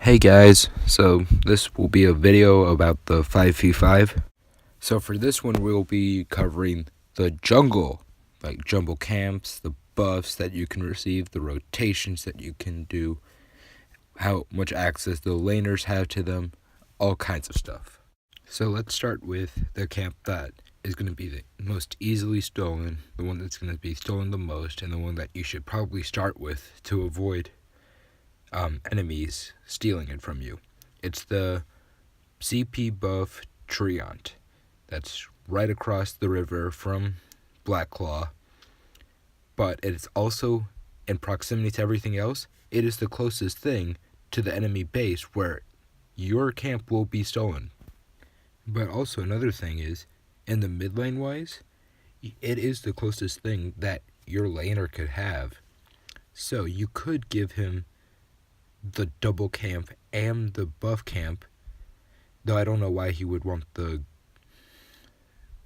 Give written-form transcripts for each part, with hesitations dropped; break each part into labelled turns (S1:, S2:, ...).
S1: Hey guys, so this will be a video about the 5v5. So for this one we'll be covering the jungle, like jungle camps, the buffs that you can receive, the rotations that you can do, how much access the laners have to them, all kinds of stuff. So let's start with the camp that is going to be the most easily stolen, the one that's going to be stolen the most, and the one that you should probably start with to avoid enemies stealing it from you. It's the CP buff Treant. That's right across the river from Blackclaw. But it's also in proximity to everything else. It is the closest thing to the enemy base where your camp will be stolen. But also another thing is, in the mid lane wise, it is the closest thing that your laner could have. So you could give him the double camp and the buff camp, though I don't know why he would want the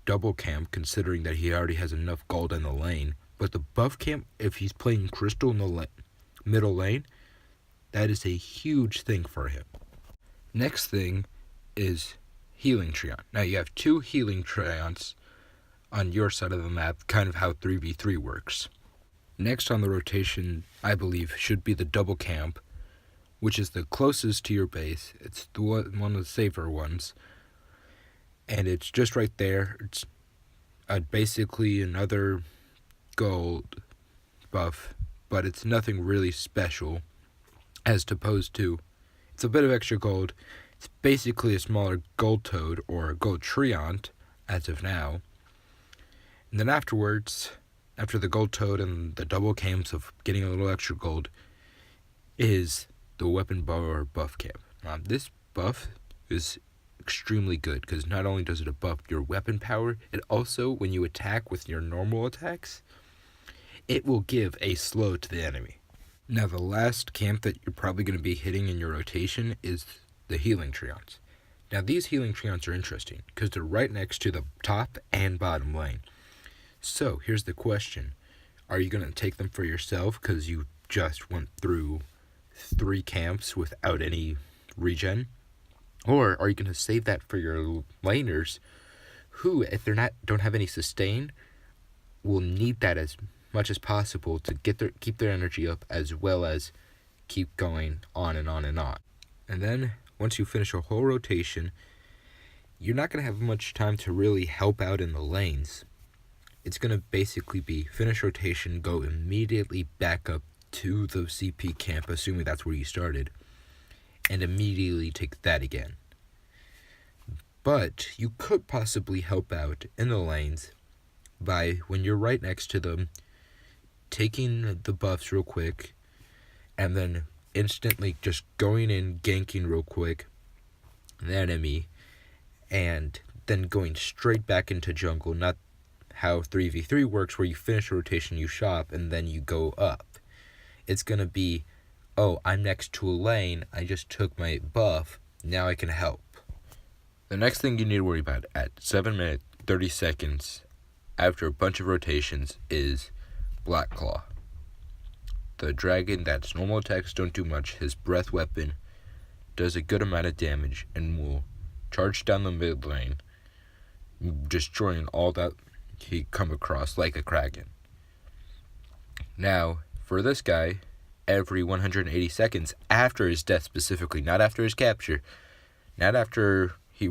S1: double camp considering that he already has enough gold in the lane. But the buff camp, if he's playing Crystal in the middle lane, that is a huge thing for him. Next thing is Healing Treant. Now you have two Healing Treants on your side of the map, kind of how 3v3 works. Next on the rotation, I believe, should be the double camp, which is the closest to your base. It's the one of the safer ones. And it's just right there. It's basically another gold buff, but it's nothing really special as opposed to, it's a bit of extra gold. It's basically a smaller gold toad or a gold treant as of now. And then afterwards, after the gold toad and the double camps of getting a little extra gold, is the weapon power buff camp. This buff is extremely good because not only does it buff your weapon power, it also, when you attack with your normal attacks, it will give a slow to the enemy. Now the last camp that you're probably going to be hitting in your rotation is the Healing Treants. Now these Healing Treants are interesting because they're right next to the top and bottom lane. So here's the question. Are you going to take them for yourself because you just went through 3 camps without any regen? Or are you going to save that for your laners who, if they're don't have any sustain, will need that as much as possible to keep their energy up, as well as keep going on and on and on. And then once you finish a whole rotation, you're not going to have much time to really help out in the lanes. It's going to basically be finish rotation, go immediately back up to the CP camp, assuming that's where you started, and immediately take that again. But you could possibly help out in the lanes by, when you're right next to them, taking the buffs real quick, and then instantly just going in, ganking real quick the enemy, and then going straight back into jungle, not how 3v3 works where you finish a rotation, you shop, and then you go up. It's going to be, oh, I'm next to a lane, I just took my buff, now I can help. The next thing you need to worry about at 7 minutes, 30 seconds after a bunch of rotations is Blackclaw. The dragon that's normal attacks don't do much. His breath weapon does a good amount of damage and will charge down the mid lane, destroying all that he come across like a kraken. Now, for this guy, every 180 seconds after his death specifically, not after his capture, not after he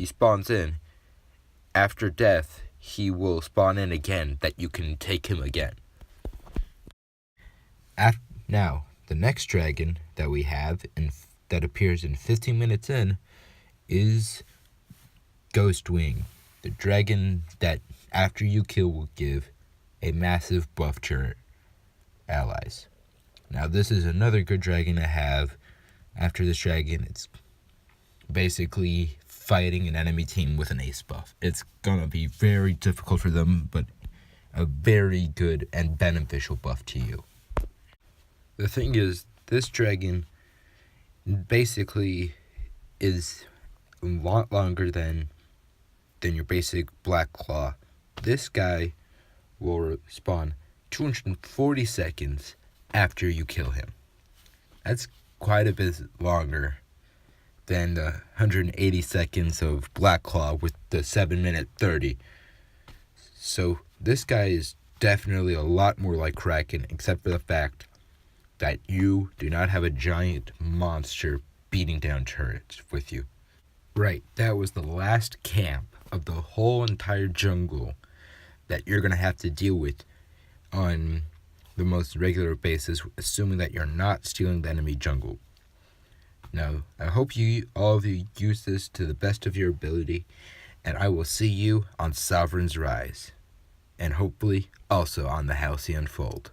S1: spawns in, after death, he will spawn in again, that you can take him again. Now, the next dragon that we have, that appears in 15 minutes in, is Ghostwing. The dragon that after you kill will give a massive buff to your allies. Now this is another good dragon to have. After this dragon, it's basically fighting an enemy team with an ace buff. It's gonna be very difficult for them, but a very good and beneficial buff to you. The thing is, this dragon basically is a lot longer than your basic Blackclaw. This guy will spawn 240 seconds after you kill him. That's quite a bit longer than the 180 seconds of Black Claw with the 7-minute 30. So this guy is definitely a lot more like Kraken, except for the fact that you do not have a giant monster beating down turrets with you. Right, that was the last camp of the whole entire jungle that you're going to have to deal with on the most regular basis, assuming that you're not stealing the enemy jungle. Now, I hope all of you use this to the best of your ability, and I will see you on Sovereign's Rise, and hopefully also on the Halcyon Fold.